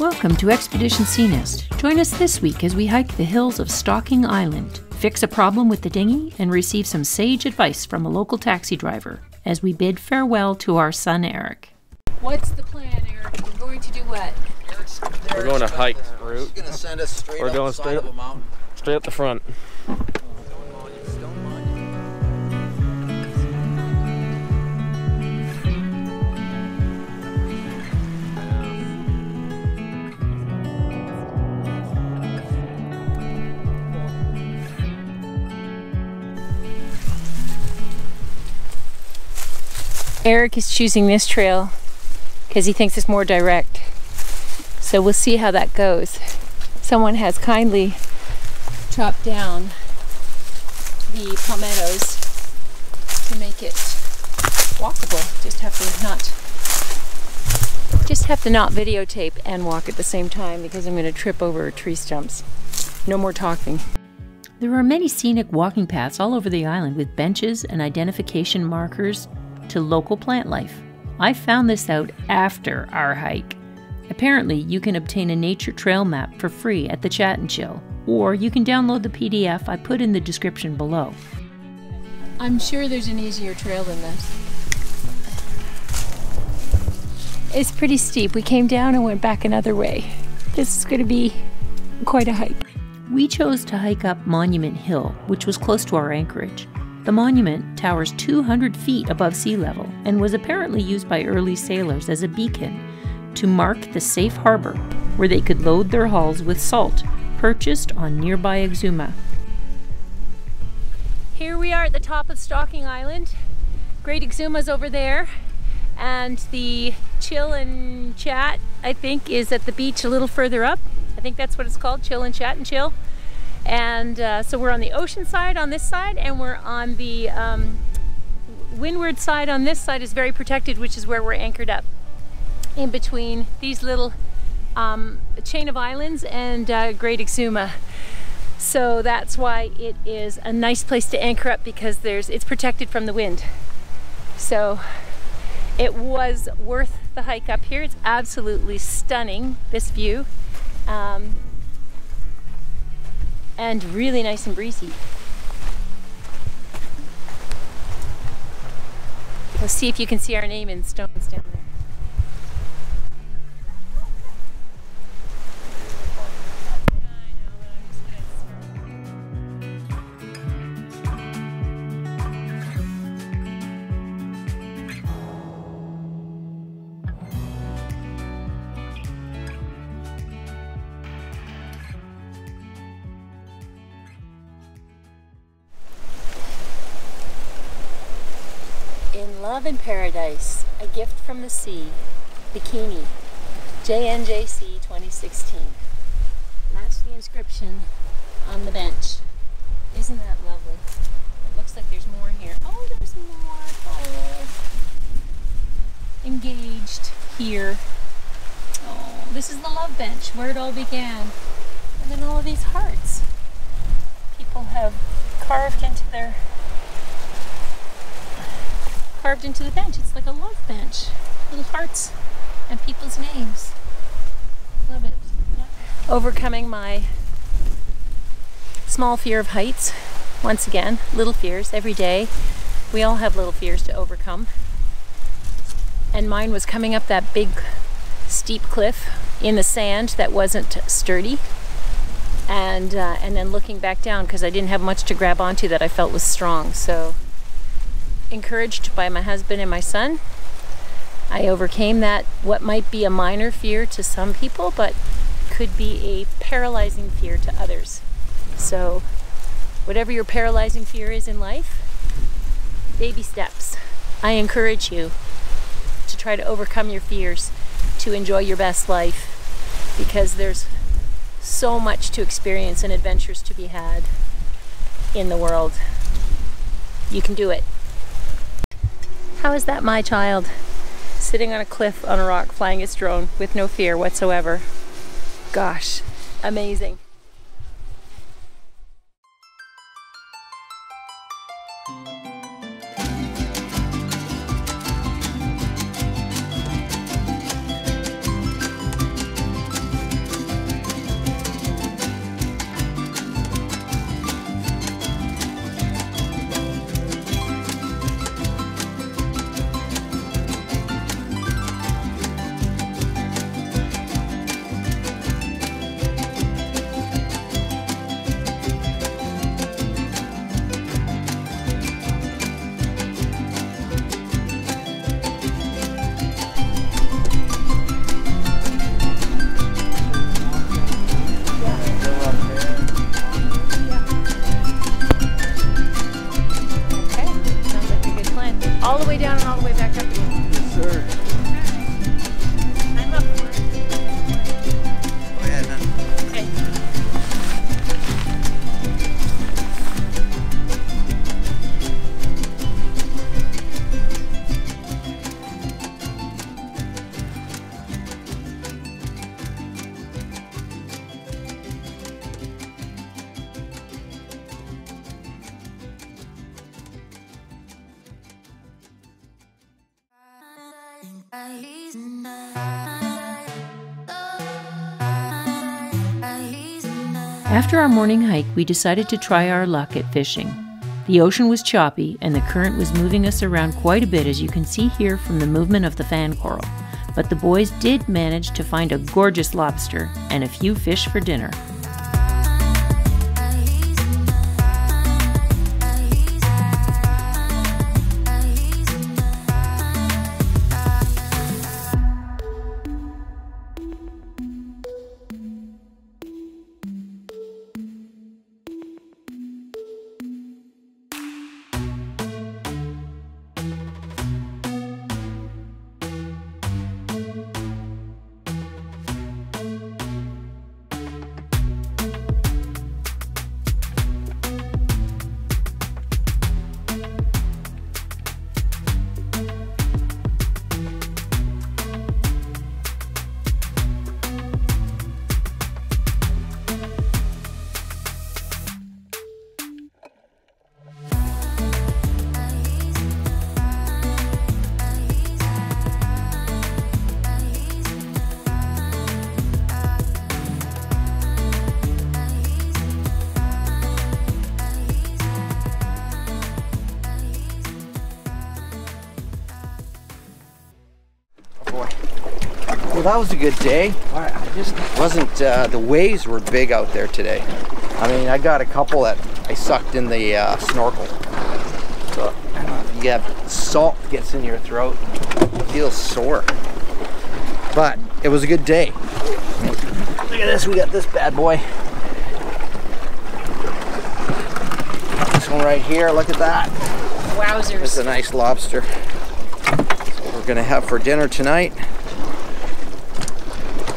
Welcome to Expedition Sea Nest. Join us this week as we hike the hills of Stocking Island, fix a problem with the dinghy, and receive some sage advice from a local taxi driver as we bid farewell to our son Eric. What's the plan, Eric? We're going to do what? We're going to hike route. He's going to send us straight up the side of a mountain. Straight up the front. Eric is choosing this trail because he thinks it's more direct. So we'll see how that goes. Someone has kindly chopped down the palmettos to make it walkable. Just have to not videotape and walk at the same time because I'm going to trip over tree stumps. No more talking. There are many scenic walking paths all over the island with benches and identification markers to local plant life. I found this out after our hike. Apparently, you can obtain a nature trail map for free at the Chat and Chill, or you can download the PDF I put in the description below. I'm sure there's an easier trail than this. It's pretty steep. We came down and went back another way. This is going to be quite a hike. We chose to hike up Monument Hill, which was close to our anchorage. The monument towers 200 feet above sea level and was apparently used by early sailors as a beacon to mark the safe harbor where they could load their hulls with salt purchased on nearby Exuma. Here we are at the top of Stocking Island. Great Exumas over there, and the Chill and Chat, I think, is at the beach a little further up. I think that's what it's called, Chill and Chat and Chill. And so we're on the ocean side on this side, and we're on the windward side on this side is very protected, which is where we're anchored up in between these little chain of islands and Great Exuma. So that's why it is a nice place to anchor up, because it's protected from the wind. So it was worth the hike up here. It's absolutely stunning, this view. And really nice and breezy. Let's see if you can see our name in stones down there. In Love in Paradise, a gift from the sea, bikini, JNJC 2016. That's the inscription on the bench. Isn't that lovely? It looks like there's more here. Oh, there's more. Oh. Engaged here. Oh, this is the love bench where it all began. And then all of these hearts. People have carved into the bench. It's like a love bench. Little hearts and people's names. Love it. Yeah. Overcoming my small fear of heights. Once again, little fears every day. We all have little fears to overcome. And mine was coming up that big steep cliff in the sand that wasn't sturdy. And then looking back down because I didn't have much to grab onto that I felt was strong. So encouraged by my husband and my son, I overcame that, what might be a minor fear to some people, but could be a paralyzing fear to others. So whatever your paralyzing fear is in life, baby steps. I encourage you to try to overcome your fears, to enjoy your best life, because there's so much to experience and adventures to be had in the world. You can do it. How is that, my child? Sitting on a cliff on a rock, flying its drone with no fear whatsoever. Gosh, amazing. After our morning hike, we decided to try our luck at fishing. The ocean was choppy and the current was moving us around quite a bit, as you can see here from the movement of the fan coral. But the boys did manage to find a gorgeous lobster and a few fish for dinner. Well, that was a good day. I just wasn't, the waves were big out there today. I mean, I got a couple that I sucked in the snorkel. So, I don't know if you have salt gets in your throat, it feels sore. But it was a good day. Look at this, we got this bad boy. This one right here, look at that. Wowzers. It's a nice lobster. That's what we're gonna have for dinner tonight.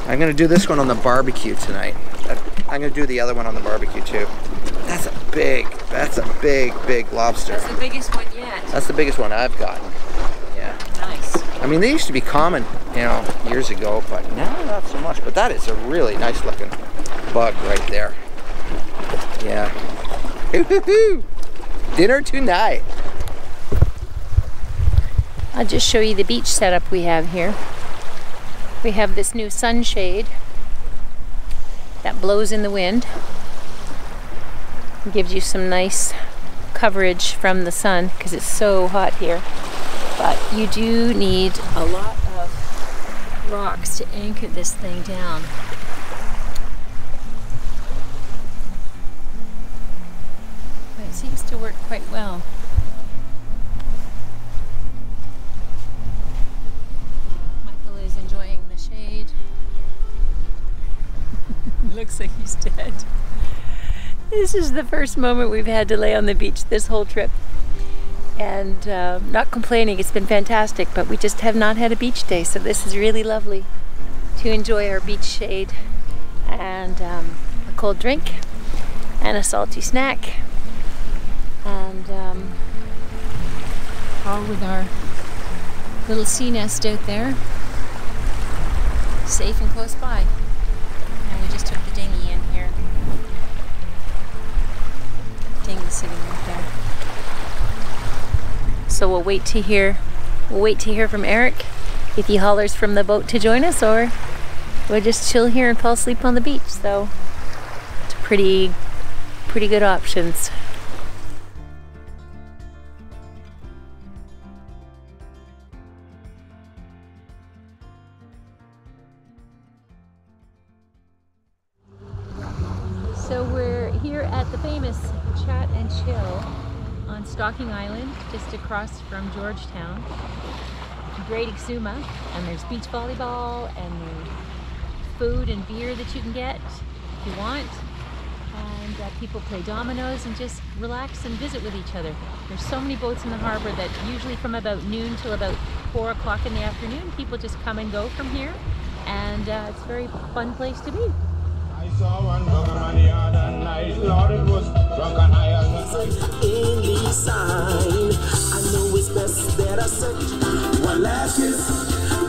I'm gonna do this one on the barbecue tonight. I'm gonna do the other one on the barbecue too. That's a big lobster. That's the biggest one yet. That's the biggest one I've got. Yeah. Nice. I mean, they used to be common, you know, years ago, but now not so much. But that is a really nice looking bug right there. Yeah. Hoo-hoo-hoo! Dinner tonight. I'll just show you the beach setup we have here. We have this new sunshade that blows in the wind. It gives you some nice coverage from the sun because it's so hot here. But you do need a lot of rocks to anchor this thing down. But it seems to work quite well. Looks like he's dead. This is the first moment we've had to lay on the beach this whole trip. And not complaining, it's been fantastic, but we just have not had a beach day, so this is really lovely to enjoy our beach shade and a cold drink and a salty snack. And all with our little sea nest out there, safe and close by. We just took the dinghy in here. Dinghy's sitting right there. So we'll wait to hear from Eric if he hollers from the boat to join us, or we'll just chill here and fall asleep on the beach. So it's pretty good options. So we're here at the famous Chat and Chill on Stocking Island, just across from Georgetown, Great Exuma, and there's beach volleyball and there's food and beer that you can get if you want, and people play dominoes and just relax and visit with each other. There's so many boats in the harbor that usually from about noon till about 4 o'clock in the afternoon, people just come and go from here, and it's a very fun place to be. I saw one Pokemon the other night, Lord, it was drunk and high as a only sign. I know it's best that I search one last kiss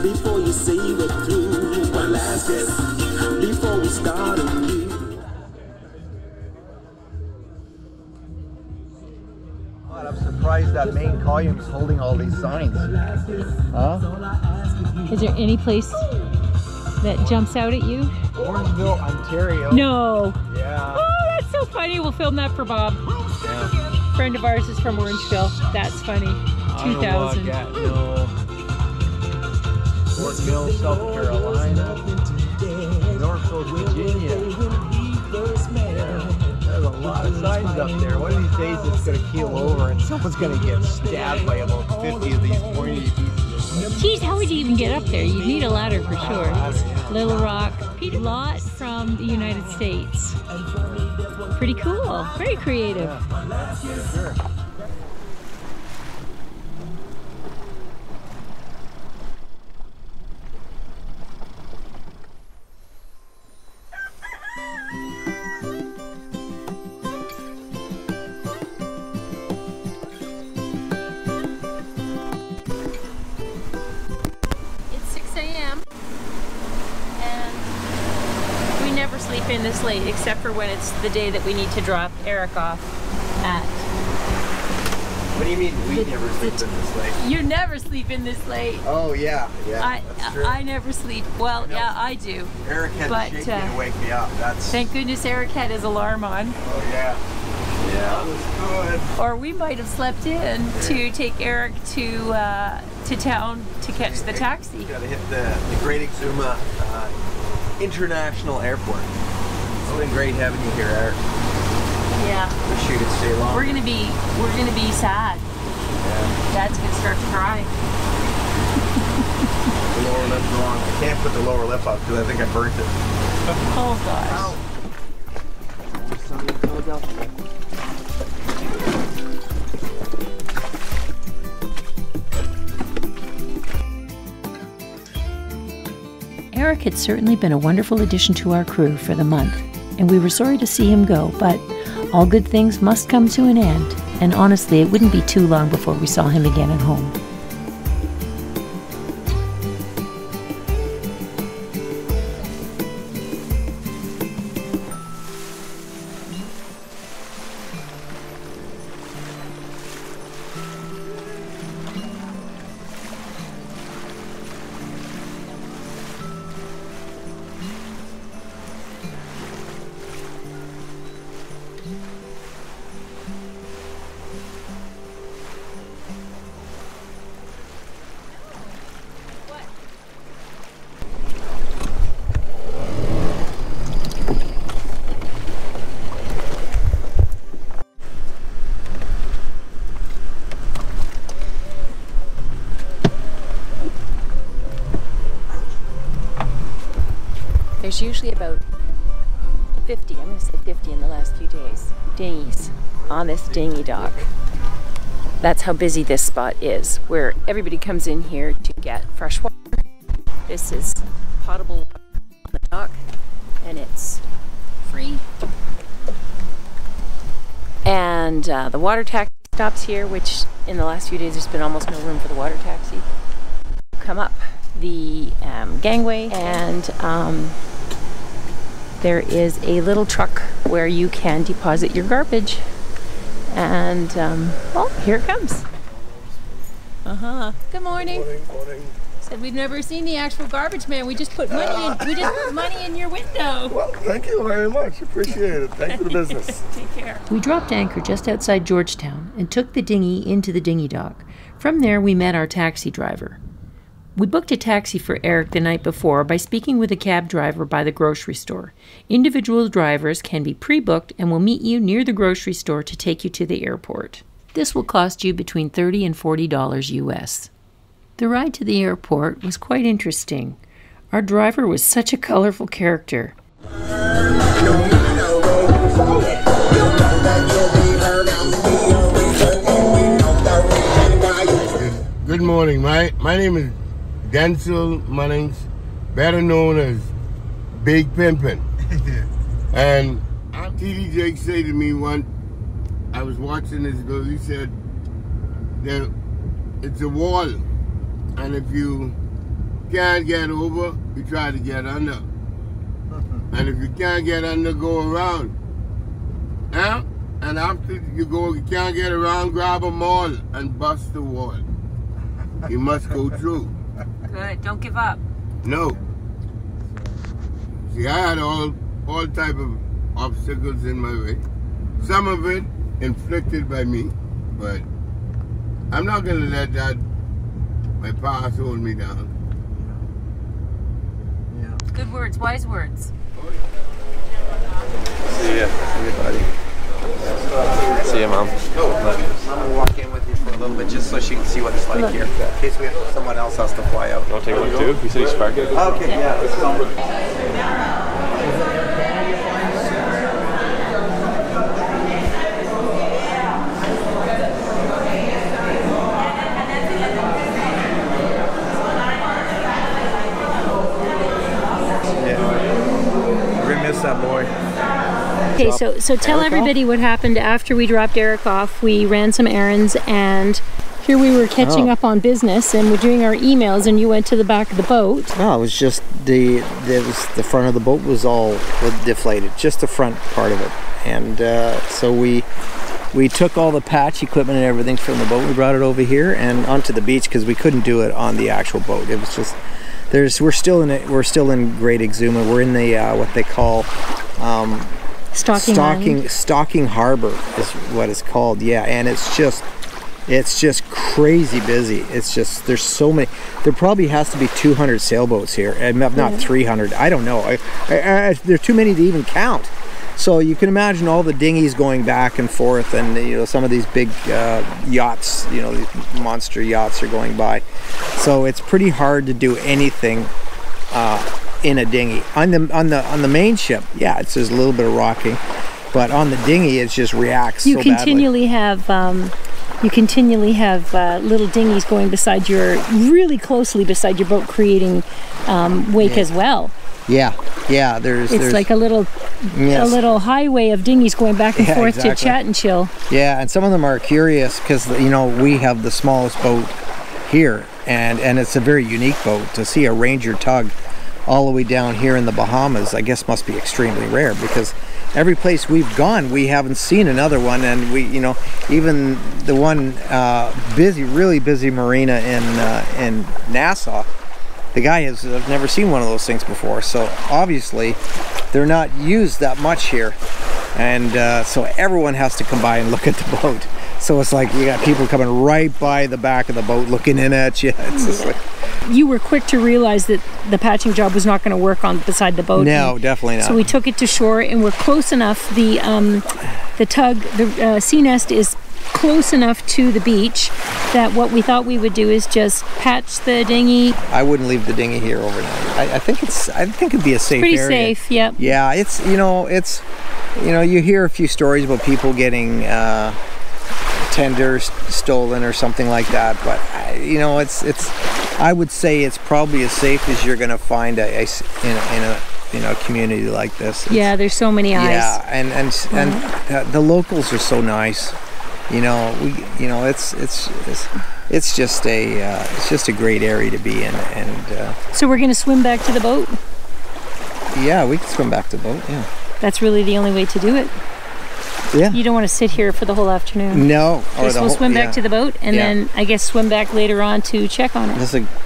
before you say we're through. One last kiss before we start anew. I'm surprised that main column's holding all these signs. Huh? Is there any place that jumps out at you? Orangeville, Ontario. No. Yeah. Oh, that's so funny. We'll film that for Bob. Yeah. Friend of ours is from Orangeville. That's funny. 2000. No. Fort Mill, South Carolina. Norfolk, Virginia. Yeah. There's a lot of signs up there. One of these days it's going to keel over and someone's going to get stabbed by about 50 of these pointy pieces. Geez, how would you even get up there? You'd need a ladder for sure. Little Rock. Lot from the United States. Pretty cool. Very creative. Yeah, sure. Sleep in this late, except for when it's the day that we need to drop Eric off at. What do you mean we never sleep in this late? You never sleep in this late. Oh yeah, that's true. I never sleep. Well, yeah, I do. Eric had to shake me to wake me up. That's. Thank goodness Eric had his alarm on. Oh yeah. Yeah, that was good. Or we might have slept in to take Eric to town to catch the taxi. You gotta hit the Great Exumas International Airport. It's been great having you here, Eric. Yeah. Wish you could stay long. We're gonna be sad. Yeah. Dad's gonna start to cry. The lower lip's wrong. I can't put the lower lip up because I think I burnt it. Oh gosh. Eric had certainly been a wonderful addition to our crew for the month, and we were sorry to see him go, but all good things must come to an end, and honestly, it wouldn't be too long before we saw him again at home. There's usually about 50, I'm going to say 50 in the last few days, dinghies on this dinghy dock. That's how busy this spot is, where everybody comes in here to get fresh water. This is potable water on the dock, and it's free. And the water taxi stops here, which in the last few days there's been almost no room for the water taxi. Come up the gangway, and there is a little truck where you can deposit your garbage. And, well, here it comes. Good morning. Morning. Said we've never seen the actual garbage man. We just put money in. We just put money in your window. Well, thank you very much. Appreciate it. Thanks for the business. Take care. We dropped anchor just outside Georgetown and took the dinghy into the dinghy dock. From there, we met our taxi driver. We booked a taxi for Eric the night before by speaking with a cab driver by the grocery store. Individual drivers can be pre-booked and will meet you near the grocery store to take you to the airport. This will cost you between $30 and $40 US. The ride to the airport was quite interesting. Our driver was such a colorful character. Good morning. My name is Denzel Munnings, better known as Big Pimpin'. And TD Jake said to me I was watching this girl, he said that it's a wall, and if you can't get over, you try to get under. And if you can't get under, go around. And after you can't get around, grab a maul and bust the wall. You must go through. Good. Don't give up. No. See, I had all type of obstacles in my way. Some of it inflicted by me, but I'm not gonna let that my past hold me down. Yeah. Good words, wise words. See ya. See you, buddy. See ya, Mom. Mom will walk in with you for a little bit just so she can see what it's like here. In case someone else has to fly out. Want to take a look too? You said he's sparking. Okay, yeah, let's go. That boy. Okay, so tell everybody what happened after we dropped Eric off. We ran some errands, and here we were catching up on business, and we're doing our emails, and you went to the back of the boat. No, it was just the front of the boat was all deflated, just the front part of it, and so we took all the patch equipment and everything from the boat. We brought it over here and onto the beach because we couldn't do it on the actual boat. It was just. We're still in Great Exuma. We're in the what they call Stocking Harbor is what it's called. Yeah, and it's just crazy busy. It's just there's so many. There probably has to be 200 sailboats here, and not 300. I don't know. There's too many to even count. So you can imagine all the dinghies going back and forth, and some of these big yachts, these monster yachts are going by. So it's pretty hard to do anything in a dinghy. On the main ship, yeah, it's just a little bit of rocking, but on the dinghy, it just reacts. You continually have little dinghies going beside really closely beside your boat, creating wake as well. Yeah. There's like a little highway of dinghies going back and forth to chat and chill. Yeah, and some of them are curious because we have the smallest boat here, and it's a very unique boat. To see a Ranger Tug all the way down here in the Bahamas, I guess must be extremely rare because every place we've gone, we haven't seen another one, and even the one really busy marina in Nassau. The guy has never seen one of those things before, so obviously they're not used that much here, and so everyone has to come by and look at the boat. So it's like you got people coming right by the back of the boat looking in at you. It's just like, you were quick to realize that the patching job was not going to work on beside the boat. No, definitely not. So we took it to shore, and we're close enough. The tug, the sea nest is close enough to the beach that what we thought we would do is just patch the dinghy. I wouldn't leave the dinghy here overnight. I think it'd be a safe area. Pretty safe, yep. Yeah, it's you hear a few stories about people getting tenders stolen or something like that, but I would say it's probably as safe as you're going to find in a community like this. Yeah, there's so many eyes. Yeah, and the locals are so nice. It's just a great area to be in, and so we're going to swim back to the boat. Yeah, we can swim back to the boat. Yeah, that's really the only way to do it. Yeah, you don't want to sit here for the whole afternoon. No. Okay, so we'll swim back to the boat, and then I guess swim back later on to check on it.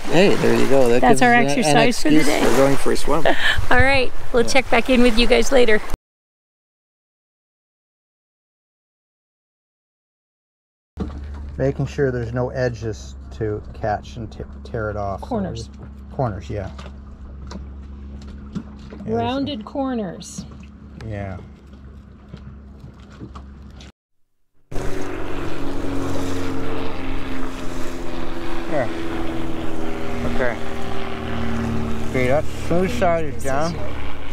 Hey, there you go. That's our exercise for the day. We're going for a swim. All right, we'll check back in with you guys later. Making sure there's no edges to catch and tear it off. Corners. Corners, yeah. Rounded corners. Yeah. There. Okay. Okay, that smooth side is down.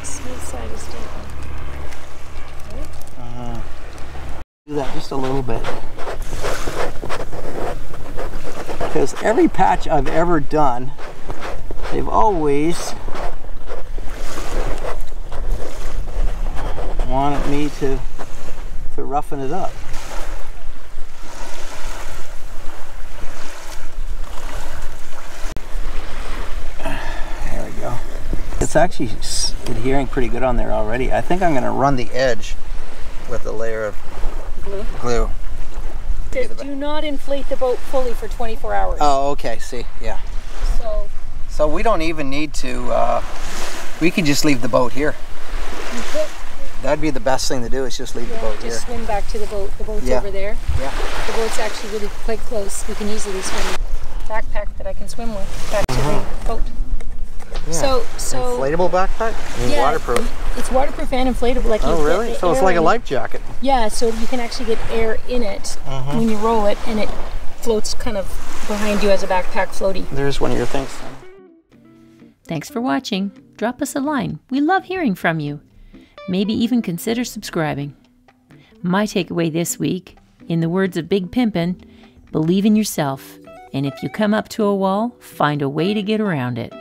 Smooth side is down. Do that just a little bit. Because every patch I've ever done, they've always wanted me to roughen it up. There we go. It's actually adhering pretty good on there already. I think I'm going to run the edge with a layer of glue. Do not inflate the boat fully for 24 hours. Oh, okay. See, yeah. So we don't even need to, we can just leave the boat here. That'd be the best thing to do, is just leave the boat here. Just swim back to the boat. The boat's over there. Yeah. The boat's actually really quite close. We can easily swim. Backpack that I can swim with back to the boat. Yeah. So inflatable backpack? Yeah, Waterproof. It's waterproof and inflatable. Like Oh, really? So it's like a life jacket. Yeah, so you can actually get air in it when you roll it, and it floats kind of behind you as a backpack floaty. There's one of your things. Thanks for watching. Drop us a line. We love hearing from you. Maybe even consider subscribing. My takeaway this week, in the words of Big Pimpin', believe in yourself, and if you come up to a wall, find a way to get around it.